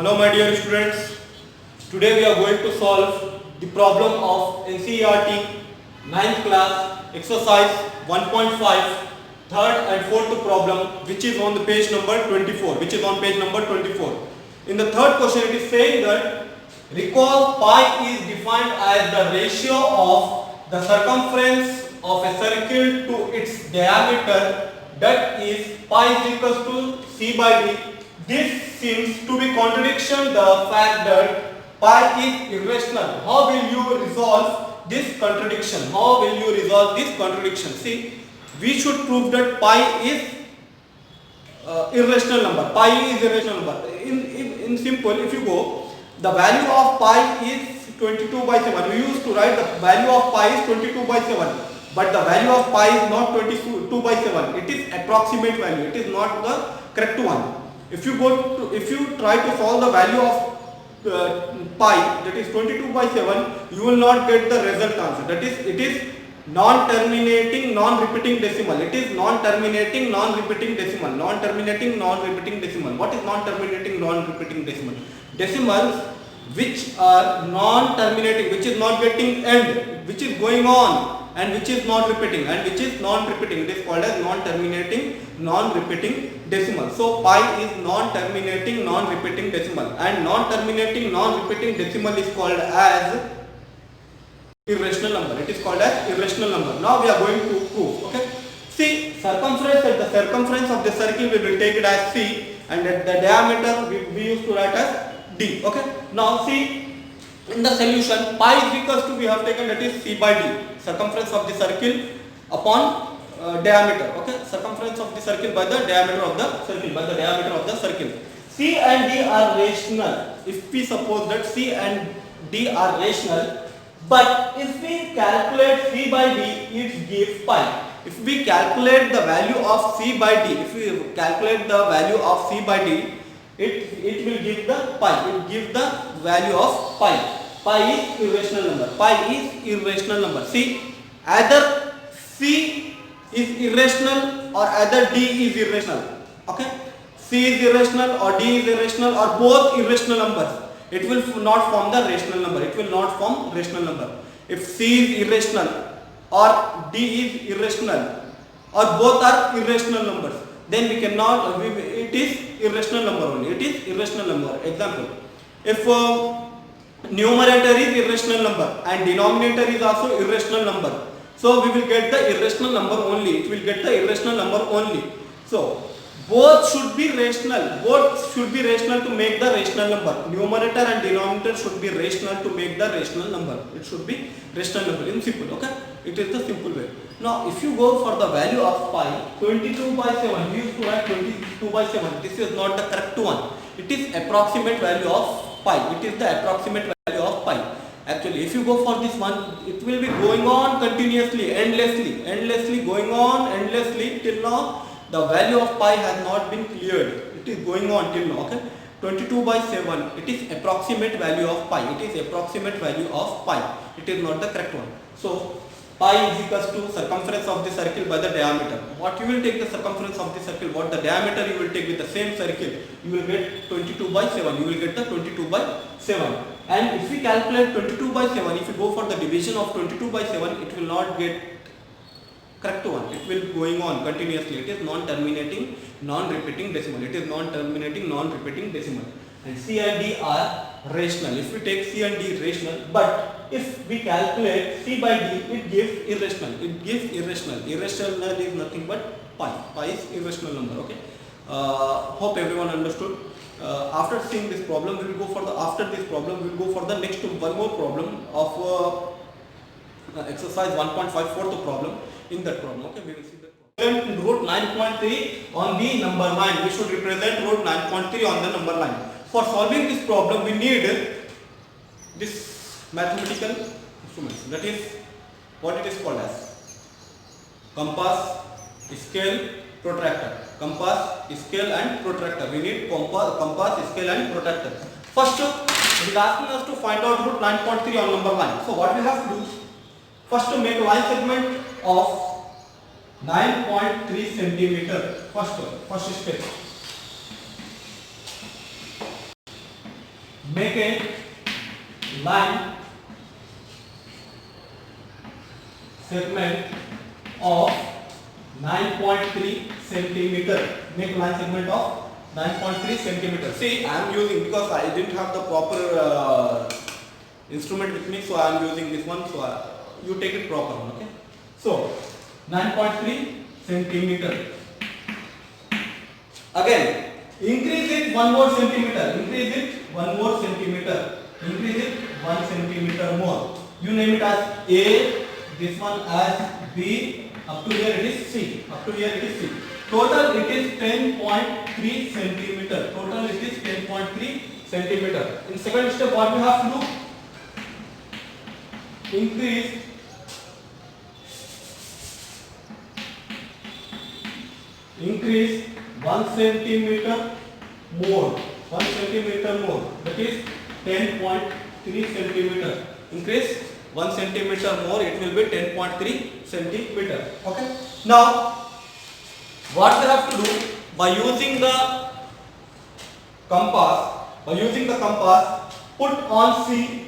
Hello my dear students, today we are going to solve the problem of NCERT 9th class exercise 1.5 third and fourth problem, which is on the page number 24, In the third question it is saying that recall pi is defined as the ratio of the circumference of a circle to its diameter, that is pi is equals to c by d. This seems to be contradiction the fact that pi is irrational. How will you resolve this contradiction? See, we should prove that pi is irrational number. In simple, if you go, the value of pi is 22 by 7. We used to write the value of pi is 22 by 7. But the value of pi is not 22 by 7. It is approximate value. It is not the correct one. If you try to solve the value of pi, that is 22 by 7, you will not get the result answer. That is, it is non-terminating, non-repeating decimal. What is non-terminating, non-repeating decimal? What is non-terminating, non-repeating decimal? Decimals which are non-terminating, which is not getting end, which is going on, and which is not repeating, it is called as non-terminating, non-repeating decimal. So pi is non-terminating, non-repeating decimal, and non-terminating, non-repeating decimal is called as irrational number. It is called as irrational number. Now we are going to prove. Okay. See, circumference, at the circumference of the circle we will take it as c, and at the diameter we used to write as d. Okay. Now see, in the solution, pi is equals to, we have taken, that is c by d, circumference of the circle upon diameter. Okay, circumference of the circle by the diameter of the circle. C and d are rational. If we suppose that c and d are rational, but if we calculate c by d, it gives pi. If we calculate the value of c by d, it will give the pi. It gives the value of pi. Pi is irrational number. See, either c is irrational or either d is irrational. Okay, c is irrational or d is irrational or both irrational numbers. It will not form the rational number. If c is irrational or d is irrational or both are irrational numbers, then we cannot. It is irrational number only. Example: if numerator is irrational number and denominator is also irrational number, so we will get the irrational number only. So both should be rational. To make the rational number. Numerator and denominator should be rational to make the rational number. It should be rational number in simple. Okay, it is the simple way. Now if you go for the value of pi, 22 by 7, we used to write 22 by 7. This is not the correct one. It is approximate value of pi. Actually, if you go for this one, it will be going on continuously, endlessly till now. The value of pi has not been cleared. It is going on till now. Okay, 22 by 7. It is approximate value of pi. It is not the correct one. So pi is equals to circumference of the circle by the diameter. What you will take the circumference of the circle, what the diameter you will take with the same circle, you will get 22 by 7. And if we calculate 22 by 7, if you go for the division of 22 by 7, it will not get correct one. It will going on continuously. It is non-terminating, non-repeating decimal. And C and D are rational. If we take C and D rational, but if we calculate C by D, it gives irrational. Irrational is nothing but pi. Pi is irrational number. Okay. Hope everyone understood. After seeing this problem, we will go for the next one more problem of exercise 1.5 fourth problem. In that problem, okay, we will see that problem. Root 9.3 on the number line. We should represent root 9.3 on the number line. For solving this problem, we need this mathematical instruments. That is what it is called as compass, scale, protractor. We need compass, scale, and protractor. First, it is asking us to find out root 9.3 on number line. So what we have to do? First, to make a line segment of 9.3 centimeter. First step. make a line segment of 9.3 centimeter. Make line segment of 9.3 centimeter. See, I am using, because I didn't have the proper instrument with me, so I am using this one. So you take it proper one, okay? So 9.3 centimeter. Again, increase it 1 more centimeter. Increase it 1 more centimeter. Increase it 1 centimeter more. You name it as A. This one as B. Up to here it is C. Up to here it is C. Total it is 10.3 centimeter. Total it is 10.3 centimeter. In second step, what we have to do? Increase increase 1 centimeter more. 1 centimeter more. That is 10.3 centimeter. Increase 1 centimeter more. It will be 10.3 centimeter. Okay. Now, what we have to do, by using the compass, put on C.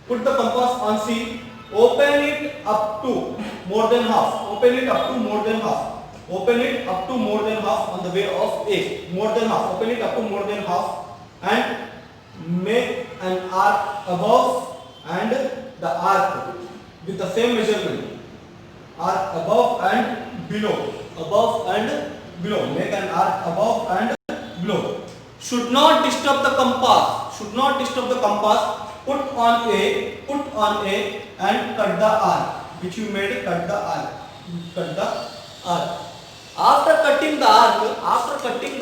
Put the compass on C. Open it up to more than half. Open it up to more than half. Open it up to more than half on the way of A. More than half. Open it up to more than half and make an arc above and the arc with the same measurement. Arc above and below. Above and below. Make an arc above and below. Should not disturb the compass. Should not disturb the compass. Put on A and cut the arc. Which you made, cut the arc. Cut the arc. After cutting the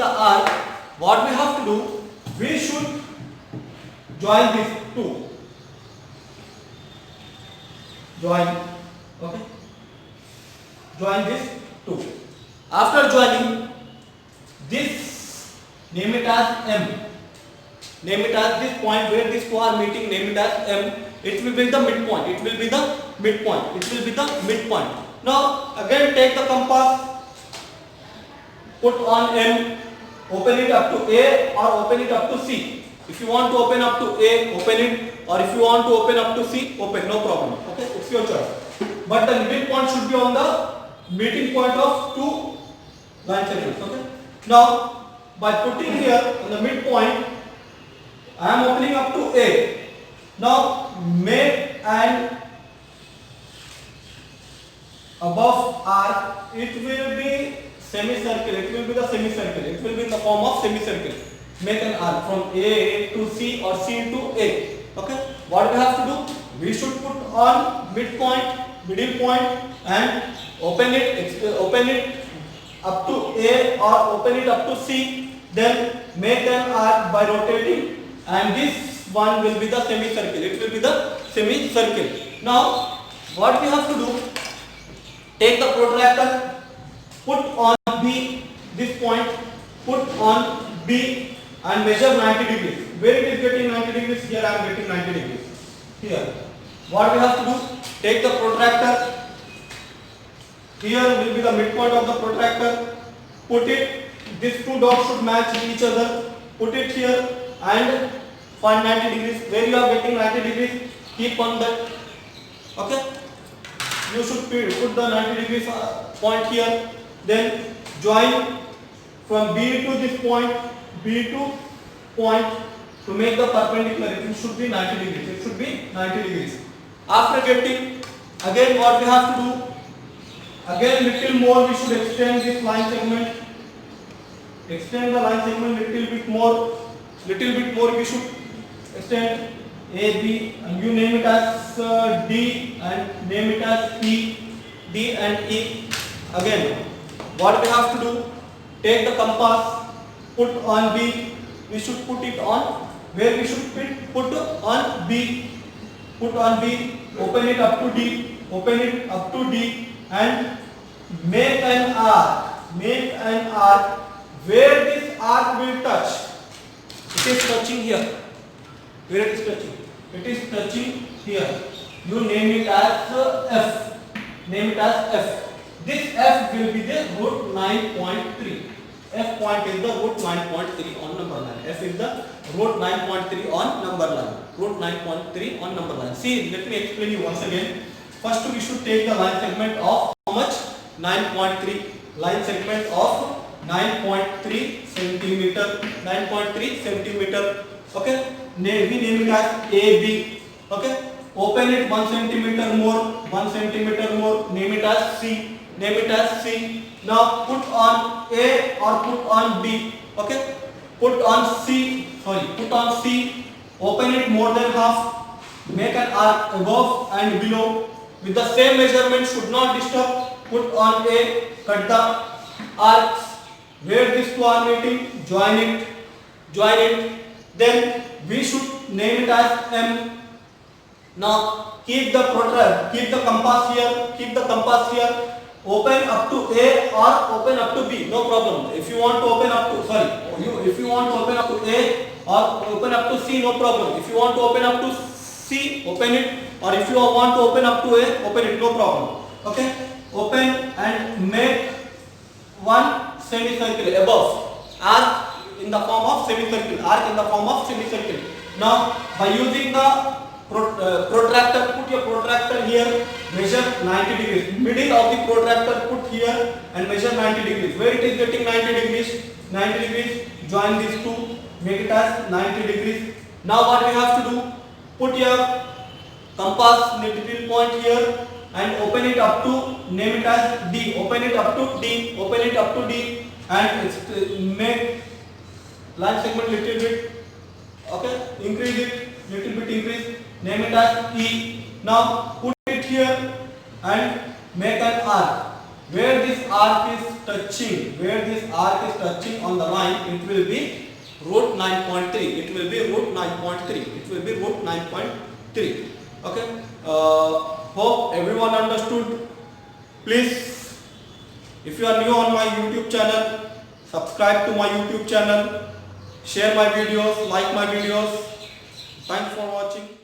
arc, what we have to do? We should join these two. Join. Okay. Join these two. After joining this, name it as M. Name it as this point where these two are meeting. Name it as M. It will be the midpoint. It will be the midpoint. It will be the midpoint. Now again take the compass. Put on M, open it up to A or open it up to C. If you want to open up to A, open it, or if you want to open up to C, open, no problem. Okay, it's your choice. But the middle point should be on the meeting point of two line segments. Okay. Now, by putting here on the midpoint, I am opening up to A. Now, make an above arc. It will be semicircle. It will be the semicircle. It will be in the form of semicircle. Make an arc from A to C or C to A. Okay. What we have to do? We should put on midpoint, middle point, and open it up to A or open it up to C. Then make an arc by rotating, and this one will be the semicircle. It will be the semicircle. Now, what we have to do? Take the protractor. Put on B, this point, put on B and measure 90 degrees. Where it is getting 90 degrees? Here I am getting 90 degrees. Here. What we have to do? Take the protractor. Here will be the midpoint of the protractor. Put it, these two dots should match each other. Put it here and find 90 degrees. Where you are getting 90 degrees, keep on that. Okay? You should put the 90 degrees point here. Then join from B to this point, B to point to make the perpendicular. It should be 90 degrees. It should be 90 degrees. After getting, again what we have to do? Again little more we should extend this line segment. Extend the line segment little bit more. Little bit more we should extend A, B, and you name it as D and name it as E. D and E. Again. What we have to do? Take the compass, put on B. We should put it on where we should put on B. Put on B. Open it up to D. Open it up to D and make an arc. Make an arc where this arc will touch. It is touching here. Where it is touching? It is touching here. You name it as F. Name it as F. This F will be the root 9.3. F point is the root 9.3 on number line. F is the root 9.3 on number line. Root 9.3 on number line. See, let me explain you once again. First we should take the line segment of how much? 9.3. Line segment of 9.3 centimeter. 9.3 centimeter. Okay. We name it as AB. Okay. Open it 1 centimeter more. 1 centimeter more. Name it as C. Name it as C. Now put on A or put on B. Okay. Put on C. Put on C. Open it more than half. Make an arc above and below. With the same measurement, should not disturb. Put on A. Cut the arcs. Where these two are meeting, join it. Join it. Then we should name it as M. Now keep the protractor. Keep the compass here. Keep the compass here. Open up to A or open up to B, no problem. If you want to open up to, if you want to open up to A or open up to C, no problem. If you want to open up to C, open it, or if you want to open up to A, open it, no problem. Okay, open and make one semicircle above, arc in the form of semicircle, arc in the form of semicircle. Now by using the protractor, put your protractor here, measure 90 degrees. Middle of the protractor put here and measure 90 degrees. Where it is getting 90 degrees? 90 degrees. Join these two, make it as 90 degrees. Now what we have to do? Put your compass needle point here and open it up to, name it as D. Open it up to D. Open it up to D and make line segment little bit. Okay, increase it, little bit increase. Name it as E. Now put it here and make an arc. Where this arc is touching, on the line, it will be root 9.3. It will be root 9.3. It will be root 9.3. Okay. Hope everyone understood. Please, if you are new on my YouTube channel, subscribe to my YouTube channel, share my videos, like my videos. Thanks for watching.